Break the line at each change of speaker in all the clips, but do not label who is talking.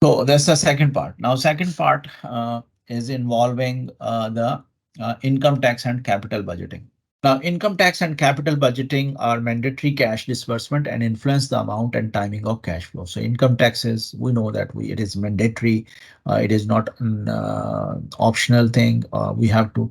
So that's the second part. Now, second part is involving the income tax and capital budgeting. Now, income tax and capital budgeting are mandatory cash disbursement and influence the amount and timing of cash flow. So income taxes, we know that it is mandatory. It is not an optional thing. We have to,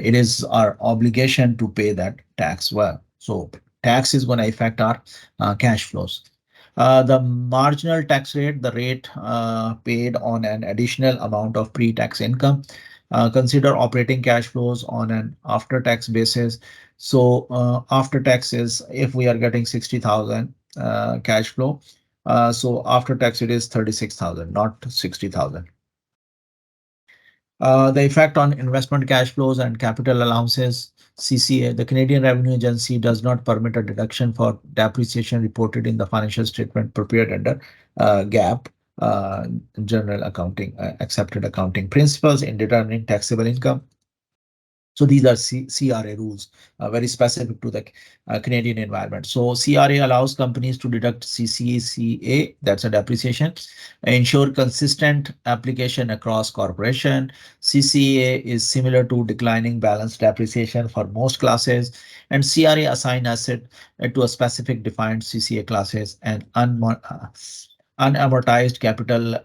it is our obligation to pay that tax well. So tax is going to affect our cash flows. The marginal tax rate, the rate paid on an additional amount of pre-tax income. Consider operating cash flows on an after-tax basis. So after taxes, if we are getting 60,000 cash flow, so after tax it is 36,000, not 60,000. The effect on investment cash flows and capital allowances. CCA, the Canadian Revenue Agency, does not permit a deduction for depreciation reported in the financial statement prepared under GAAP, uh, general accounting, accepted accounting principles in determining taxable income. So these are CRA rules, very specific to the Canadian environment. So CRA allows companies to deduct CCA, that's a depreciation, ensure consistent application across corporation. CCA is similar to declining balance depreciation for most classes, and CRA assign asset to a specific defined CCA classes and unamortized capital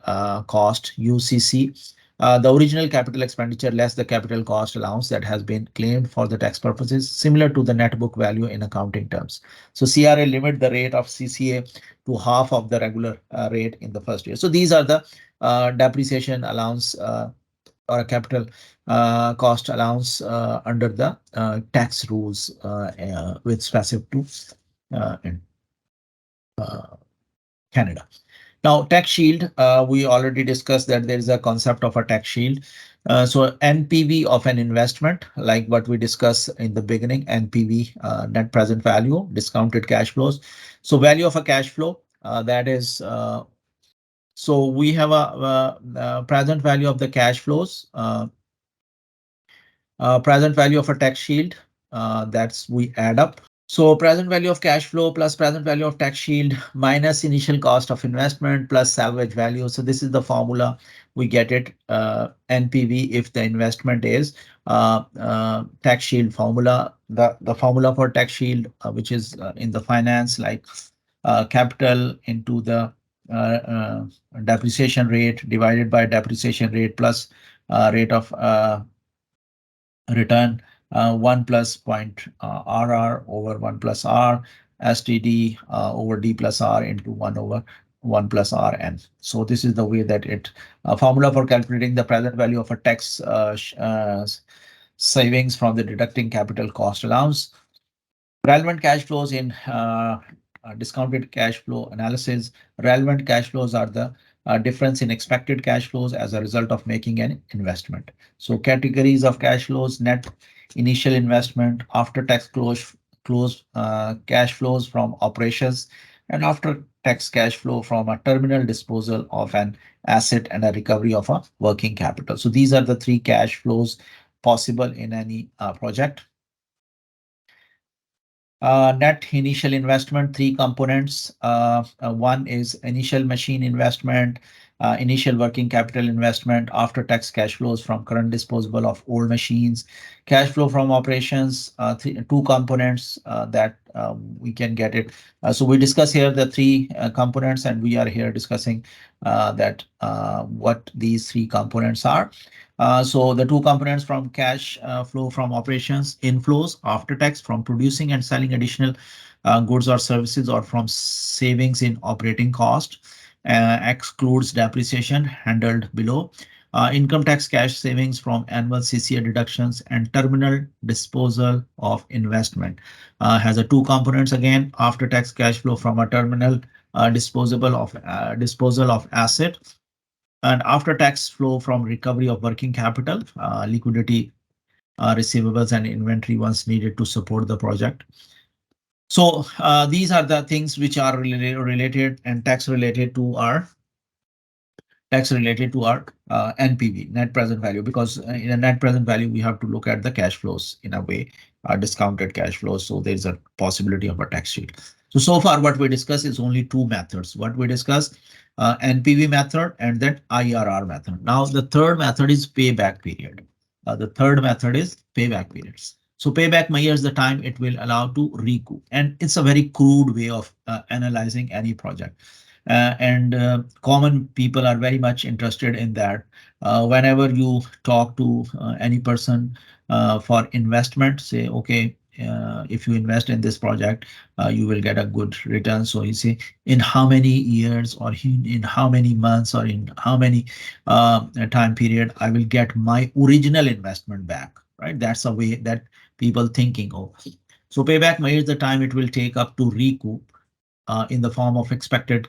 cost UCC. The original capital expenditure less the capital cost allowance that has been claimed for the tax purposes, similar to the net book value in accounting terms. So CRA limit the rate of CCA to half of the regular rate in the first year. So these are the depreciation allowance or capital cost allowance under the tax rules with specific to in Canada. Now, tax shield, we already discussed that there is a concept of a tax shield. So NPV of an investment, like what we discussed in the beginning, NPV, net present value, discounted cash flows. So value of a cash flow, that is, so we have a present value of the cash flows, present value of a tax shield, that's we add up. So present value of cash flow plus present value of tax shield minus initial cost of investment plus salvage value. So this is the formula. We get it NPV if the investment is tax shield formula. The formula for tax shield, which is in the finance, like capital into the depreciation rate divided by depreciation rate plus rate of return 1 plus point RR over 1 plus R STD over D plus R into 1 over 1 plus RN. So this is the way that it formula for calculating the present value of a tax savings from the deducting capital cost allowance. Relevant cash flows in discounted cash flow analysis. Relevant cash flows are the difference in expected cash flows as a result of making an investment. So categories of cash flows: net initial investment, after tax close cash flows from operations, and after tax cash flow from a terminal disposal of an asset and a recovery of a working capital. So these are the three cash flows possible in any project. Net initial investment, three components. One is initial machine investment, initial working capital investment, after tax cash flows from current disposable of old machines, cash flow from operations, two components that we can get it. So we discuss here the three components, and we are here discussing that what these three components are. So the two components from cash flow from operations: inflows after tax from producing and selling additional goods or services, or from savings in operating cost, excludes depreciation handled below. Income tax cash savings from annual CCA deductions, and terminal disposal of investment has a two components again: after tax cash flow from a terminal disposal of asset, and after tax flow from recovery of working capital, liquidity, receivables and inventory once needed to support the project. So these are the things which are related and tax related to our NPV, net present value, because in a net present value we have to look at the cash flows in a way, discounted cash flows. So there's a possibility of a tax shield. So far what we discuss is only two methods. What we discuss, NPV method and then IRR method. Now the third method is payback period. The third method is payback periods. So payback measures the time it will allow to recoup, and it's a very crude way of analyzing any project. And common people are very much interested in that. Whenever you talk to any person for investment, say, okay, if you invest in this project, you will get a good return. So you say in how many years or in how many months or in how many time period I will get my original investment back, right? That's a way that people thinking of. So payback measures the time it will take up to recoup in the form of expected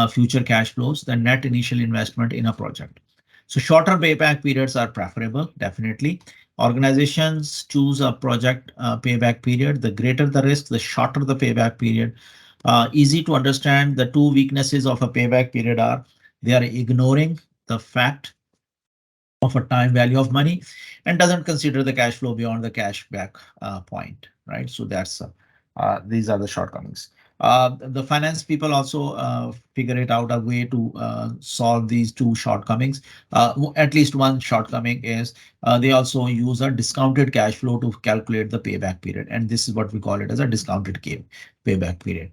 future cash flows, the net initial investment in a project. So shorter payback periods are preferable, definitely. Organizations choose a project payback period. The greater the risk, the shorter the payback period. Easy to understand, the two weaknesses of a payback period are they are ignoring the fact of a time value of money and doesn't consider the cash flow beyond the cash back point, right? So that's these are the shortcomings. The finance people also figure it out a way to solve these two shortcomings. At least one shortcoming is they also use a discounted cash flow to calculate the payback period, and this is what we call it as a discounted payback period.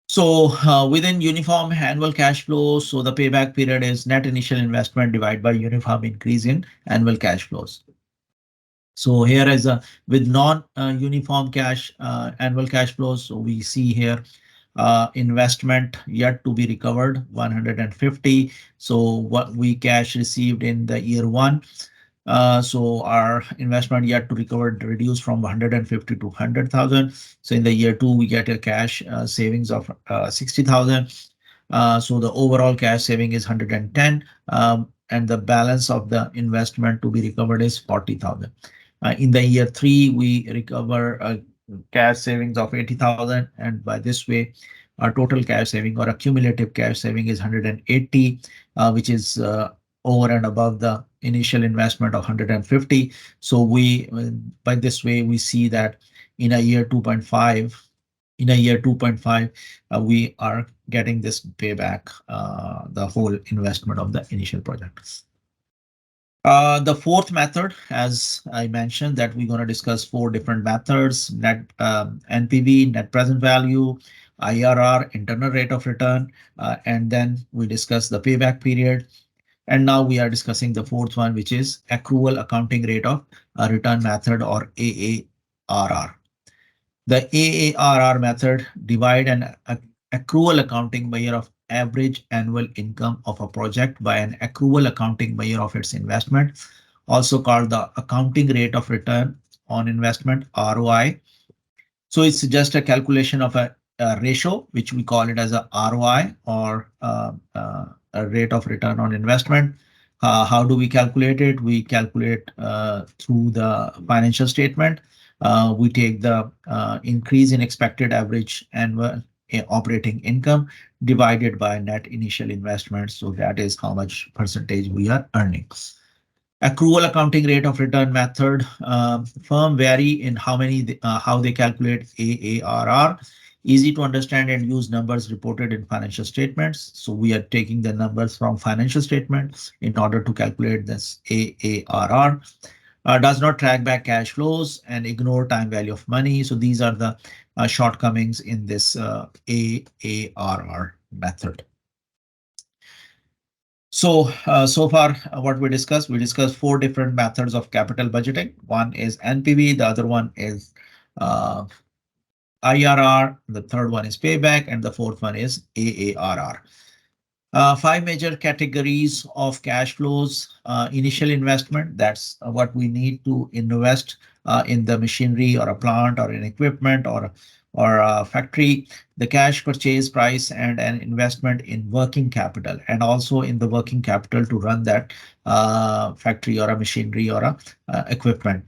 So within uniform annual cash flows, so the payback period is net initial investment divided by uniform increase in annual cash flows. So here is a with non-uniform cash annual cash flows. So we see here investment yet to be recovered 150. So what we cash received in the year one. So our investment yet to recover reduced from 150 to 100,000. So in the year two, we get a cash savings of 60,000. So the overall cash saving is 110, and the balance of the investment to be recovered is 40,000. In the year three, we recover a cash savings of 80,000, and by this way, our total cash saving or accumulative cash saving is 180, which is over and above the initial investment of 150. So we, by this way, we see that in a year 2.5, we are getting this payback, the whole investment of the initial project. The fourth method, as I mentioned, that we're going to discuss four different methods: net NPV, net present value, IRR, internal rate of return, and then we discuss the payback period. And now we are discussing the fourth one, which is accrual accounting rate of return method, or AARR. The AARR method divide an accrual accounting measure of average annual income of a project by an accrual accounting measure of its investment, also called the accounting rate of return on investment, ROI. So it's just a calculation of a ratio, which we call it as a ROI, or a rate of return on investment. How do we calculate it? We calculate through the financial statement. We take the increase in expected average annual operating income divided by net initial investment. So that is how much percentage we are earning. Accrual accounting rate of return method, firm vary in how they calculate AARR. Easy to understand and use numbers reported in financial statements. So we are taking the numbers from financial statements in order to calculate this AARR. Does not track back cash flows and ignore time value of money. So these are the shortcomings in this AARR method. So, so far what we discussed four different methods of capital budgeting. One is NPV, the other one is IRR, the third one is payback, and the fourth one is AARR. Five major categories of cash flows. Initial investment, that's what we need to invest in the machinery or a plant or an equipment or a factory. The cash purchase price and an investment in working capital, and also in the working capital to run that factory or a machinery or a equipment.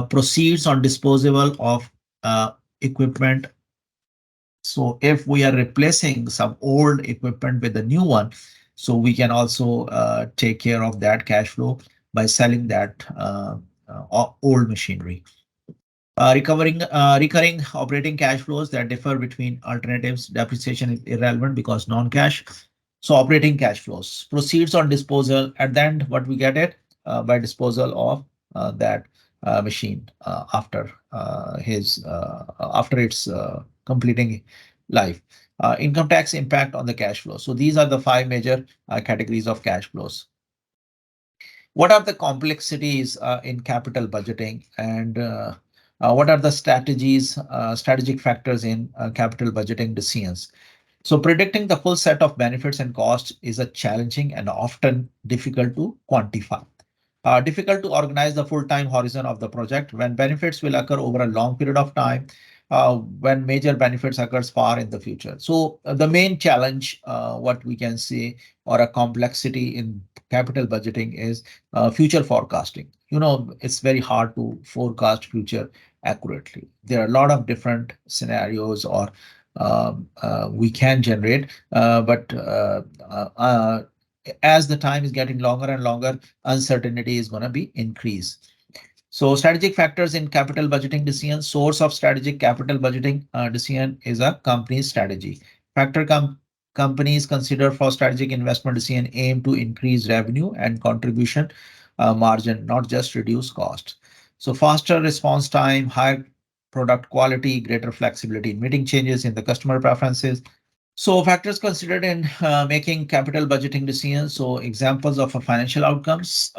Proceeds on disposal of equipment. So if we are replacing some old equipment with a new one, so we can also take care of that cash flow by selling that old machinery. Recurring operating cash flows that differ between alternatives. Depreciation is irrelevant because non-cash. So operating cash flows, proceeds on disposal. At the end, what we get it by disposal of that machine after its completing life. Income tax impact on the cash flow. So these are the five major categories of cash flows. What are the complexities in capital budgeting, and what are the strategic factors in capital budgeting decisions? So predicting the full set of benefits and costs is a challenging and often difficult to quantify. Difficult to organize the full-time horizon of the project when benefits will occur over a long period of time, when major benefits occurs far in the future. So the main challenge, what we can say, or a complexity in capital budgeting is future forecasting. It's very hard to forecast future accurately. There are a lot of different scenarios or we can generate, but as the time is getting longer and longer, uncertainty is going to be increased. So strategic factors in capital budgeting decision. Source of strategic capital budgeting decision is a company's strategy. Factor companies consider for strategic investment decision aim to increase revenue and contribution margin, not just reduce cost. So faster response time, higher product quality, greater flexibility in meeting changes in the customer preferences. So factors considered in making capital budgeting decisions. So examples of financial outcomes,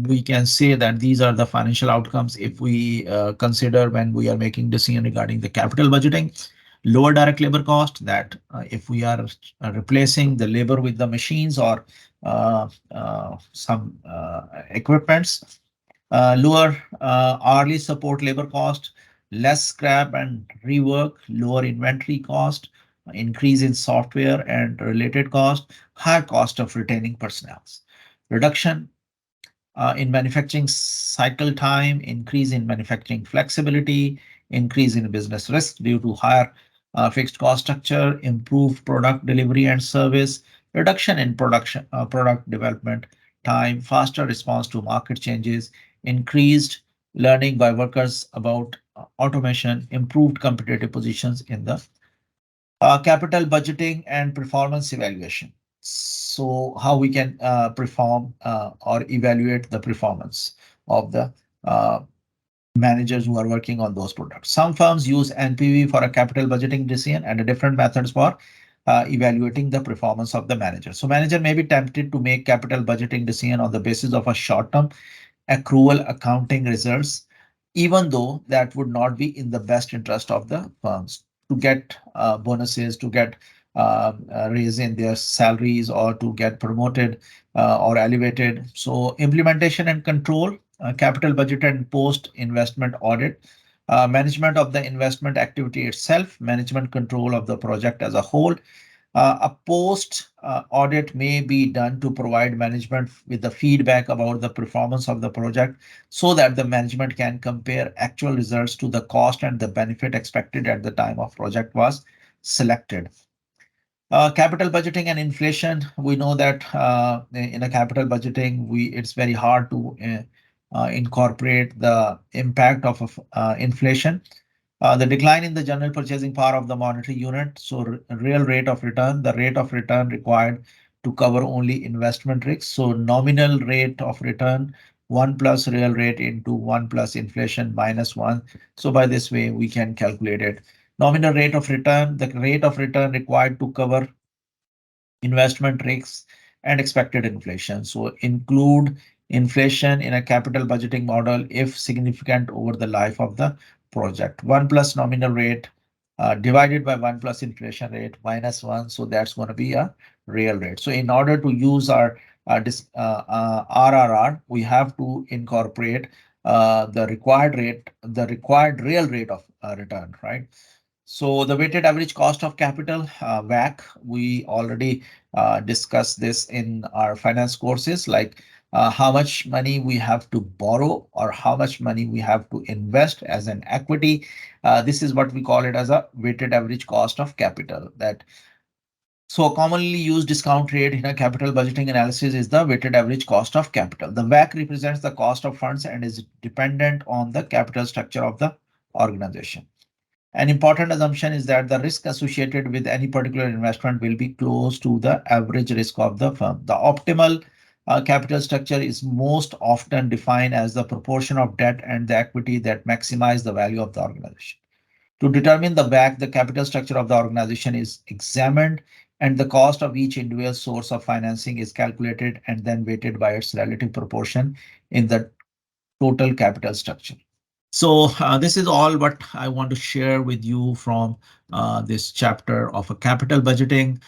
we can say that these are the financial outcomes if we consider when we are making decision regarding the capital budgeting. Lower direct labor cost, that if we are replacing the labor with the machines or some equipments. Lower hourly support labor cost, less scrap and rework, lower inventory cost, increase in software and related cost, higher cost of retaining personnel. Reduction in manufacturing cycle time, increase in manufacturing flexibility, increase in business risk due to higher fixed cost structure, improved product delivery and service, reduction in product development time, faster response to market changes, increased learning by workers about automation, improved competitive positions in the capital budgeting and performance evaluation. So how we can perform or evaluate the performance of the uh, managers who are working on those products. Some firms use NPV for a capital budgeting decision and different methods for evaluating the performance of the manager. So manager may be tempted to make capital budgeting decision on the basis of a short-term accrual accounting results, even though that would not be in the best interest of the firms to get bonuses, to get raise in their salaries, or to get promoted or elevated. So implementation and control, capital budget and post investment audit, management of the investment activity itself, management control of the project as a whole. A post audit may be done to provide management with the feedback about the performance of the project so that the management can compare actual results to the cost and the benefit expected at the time of project was selected. Capital budgeting and inflation. We know that in a capital budgeting, it's very hard to incorporate the impact of inflation. The decline in the general purchasing power of the monetary unit. So real rate of return, the rate of return required to cover only investment risks. So nominal rate of return, 1 plus real rate into 1 plus inflation minus 1. So by this way, we can calculate it. Nominal rate of return, the rate of return required to cover investment risks and expected inflation. So include inflation in a capital budgeting model if significant over the life of the project. 1 plus nominal rate divided by 1 plus inflation rate minus 1. So that's going to be a real rate. So in order to use our RRR, we have to incorporate the required rate, the required real rate of return, right? So the weighted average cost of capital, WACC, we already discussed this in our finance courses, like how much money we have to borrow or how much money we have to invest as an equity. This is what we call it as a weighted average cost of capital. So commonly used discount rate in a capital budgeting analysis is the weighted average cost of capital. The WACC represents the cost of funds and is dependent on the capital structure of the organization. An important assumption is that the risk associated with any particular investment will be close to the average risk of the firm. The optimal capital structure is most often defined as the proportion of debt and the equity that maximize the value of the organization. To determine the capital structure of the organization is examined and the cost of each individual source of financing is calculated and then weighted by its relative proportion in the total capital structure. So this is all what I want to share with you from this chapter of a capital budgeting.